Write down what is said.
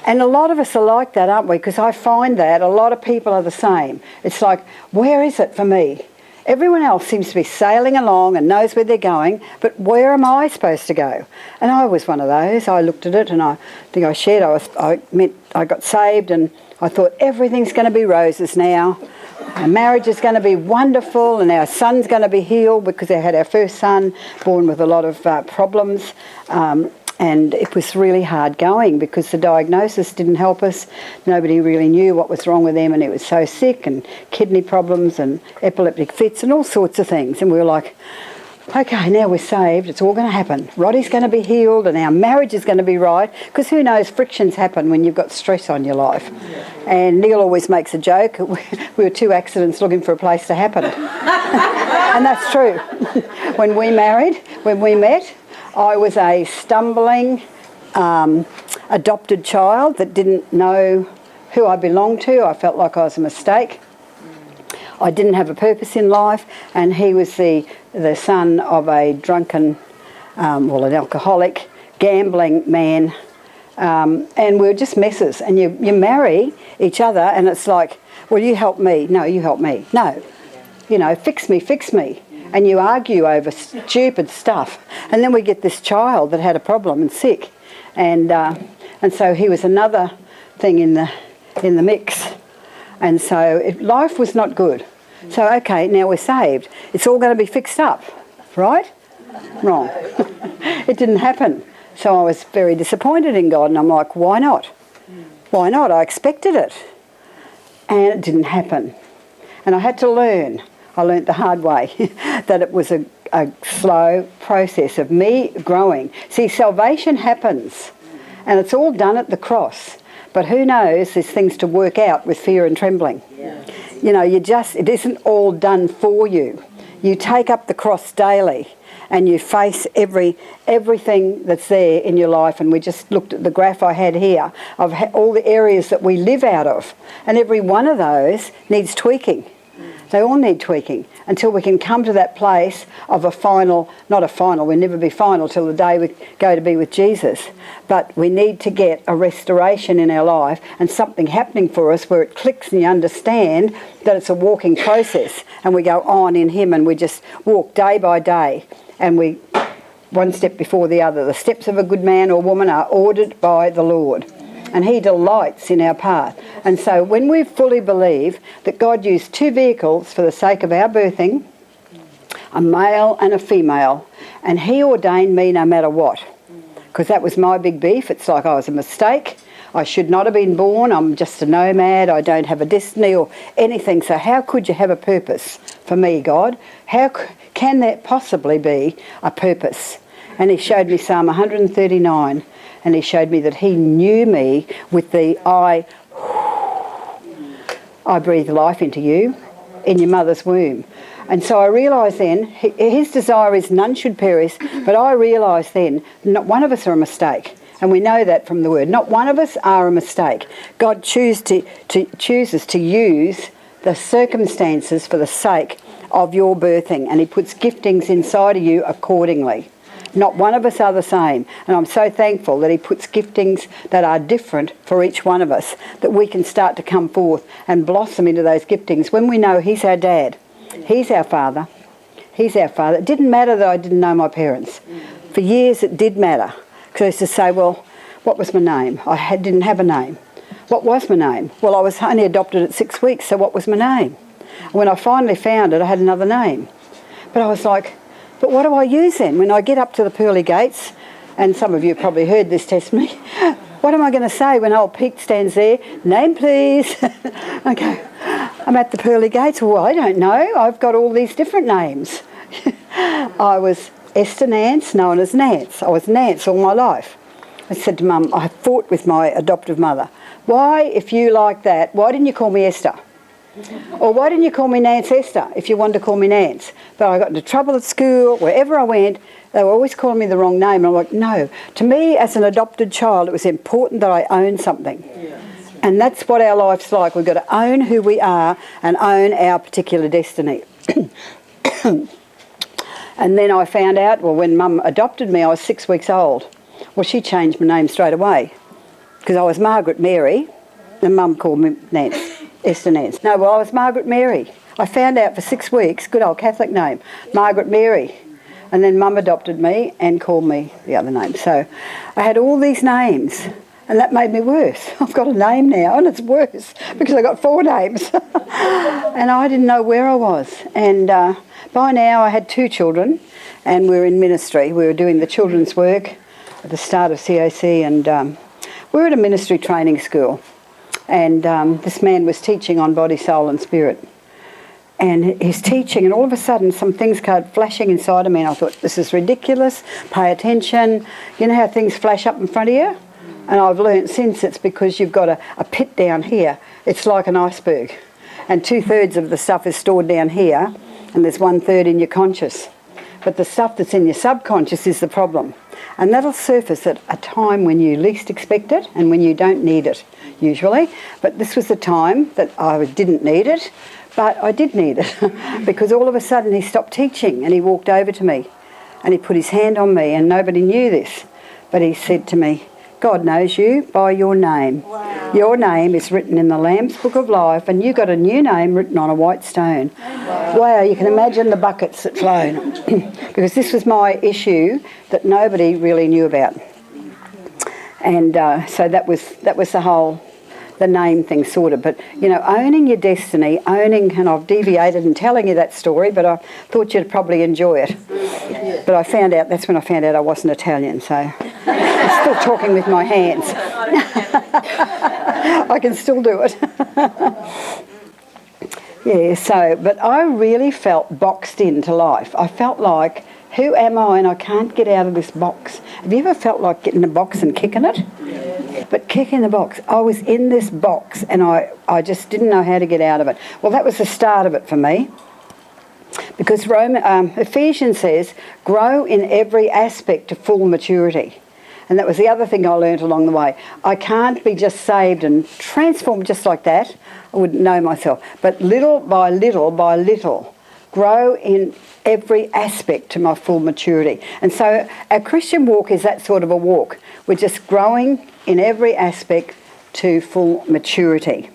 And a lot of us are like that, aren't we? Because I find that a lot of people are the same. It's like, where is it for me? Everyone else seems to be sailing along and knows where they're going, but where am I supposed to go? And I was one of those. I looked at it, and I think I shared, I got saved, and I thought everything's going to be roses now. Our marriage is going to be wonderful, and our son's going to be healed, because they had our first son born with a lot of problems. And it was really hard going, because the diagnosis didn't help us. Nobody really knew what was wrong with him, and he was so sick, and kidney problems and epileptic fits and all sorts of things. And we were like, okay, now we're saved. It's all going to happen. Roddy's going to be healed, and our marriage is going to be right. Because who knows, frictions happen when you've got stress on your life. And Neil always makes a joke. We were two accidents looking for a place to happen. And that's true. When we met, I was a stumbling, adopted child that didn't know who I belonged to. I felt like I was a mistake. I didn't have a purpose in life, and he was the son of a drunken, an alcoholic, gambling man, and we were just messes. And you marry each other, and it's like, well, you help me. No, you help me. No, fix me. And you argue over stupid stuff. And then we get this child that had a problem and sick. And so he was another thing in the mix. And so life was not good. So, okay, now we're saved. It's all going to be fixed up, right? Wrong. It didn't happen. So I was very disappointed in God, and I'm like, why not? Why not? I expected it. And it didn't happen. And I had to learn. I learnt the hard way that it was a slow process of me growing. See, salvation happens, and it's all done at the cross. But who knows, there's things to work out with fear and trembling. Yeah. It isn't all done for you. You take up the cross daily, and you face everything that's there in your life. And we just looked at the graph I had here of all the areas that we live out of, and every one of those needs tweaking. They all need tweaking until we can come to that place of we'll never be final till the day we go to be with Jesus. But we need to get a restoration in our life and something happening for us where it clicks and you understand that it's a walking process, and we go on in Him, and we just walk day by day, and we one step before the other. The steps of a good man or woman are ordered by the Lord, and He delights in our path. And so when we fully believe that God used two vehicles for the sake of our birthing, a male and a female, and He ordained me no matter what, because that was my big beef. It's like I was a mistake. I should not have been born. I'm just a nomad. I don't have a destiny or anything. So how could you have a purpose for me, God? How can there possibly be a purpose? And He showed me Psalm 139, and He showed me that He knew me with the I breathe life into you in your mother's womb. And so I realised then, His desire is none should perish, but I realised then, not one of us are a mistake. And we know that from the Word. Not one of us are a mistake. God chooses to use the circumstances for the sake of your birthing, and He puts giftings inside of you accordingly. Not one of us are the same. And I'm so thankful that He puts giftings that are different for each one of us, that we can start to come forth and blossom into those giftings when we know He's our dad. He's our father. He's our father. It didn't matter that I didn't know my parents. For years it did matter. Because I used to say, well, what was my name? Didn't have a name. What was my name? Well, I was only adopted at 6 weeks, so what was my name? When I finally found it, I had another name. But I was like, but what do I use then? When I get up to the pearly gates, and some of you have probably heard this testimony, what am I going to say when old Pete stands there? Name, please. Okay, I'm at the pearly gates. Well, I don't know. I've got all these different names. I was Esther Nance, known as Nance. I was Nance all my life. I said to Mum, I fought with my adoptive mother. Why, if you like that, why didn't you call me Esther? Or why didn't you call me Nance Esther if you wanted to call me Nance? But I got into trouble at school, wherever I went, they were always calling me the wrong name. And I'm like, no. To me, as an adopted child, it was important that I own something. Yes. And that's what our life's like. We've got to own who we are and own our particular destiny. And then I found out, well, when Mum adopted me, I was 6 weeks old. Well, she changed my name straight away. because I was Margaret Mary, and Mum called me Nance, Esther Nance. No, well, I was Margaret Mary. I found out for 6 weeks, good old Catholic name, Margaret Mary. And then Mum adopted me and called me the other name. So I had all these names, and that made me worse. I've got a name now, and it's worse because I got 4 names. And I didn't know where I was. And by now I had 2 children, and we were in ministry. We were doing the children's work at the start of CAC, and we were at a ministry training school. And this man was teaching on body, soul and spirit. And he's teaching, and all of a sudden some things started flashing inside of me, and I thought, this is ridiculous, pay attention. You know how things flash up in front of you? And I've learnt since it's because you've got a pit down here. It's like an iceberg. And 2/3 of the stuff is stored down here, and there's 1/3 in your conscious. But the stuff that's in your subconscious is the problem. And that'll surface at a time when you least expect it and when you don't need it, usually. But this was the time that I didn't need it, but I did need it because all of a sudden he stopped teaching and he walked over to me and he put his hand on me, and nobody knew this. But he said to me, God knows you by your name. Wow. Your name is written in the Lamb's Book of Life, and you got a new name written on a white stone. Wow, you can imagine the buckets that flowed. Because this was my issue that nobody really knew about. And so that was the name thing sorted. But, you know, owning your destiny, and I've deviated in telling you that story, but I thought you'd probably enjoy it. But that's when I found out I wasn't Italian, so I'm still talking with my hands. I can still do it. Yeah, but I really felt boxed into life. I felt like, who am I, and I can't get out of this box. Have you ever felt like getting a box and kicking it? But kicking the box, I was in this box and I just didn't know how to get out of it. Well, that was the start of it for me. Because Ephesians says, grow in every aspect to full maturity. And that was the other thing I learned along the way. I can't be just saved and transformed just like that. I wouldn't know myself. But little by little by little, grow in every aspect to my full maturity. And so our Christian walk is that sort of a walk. We're just growing in every aspect to full maturity.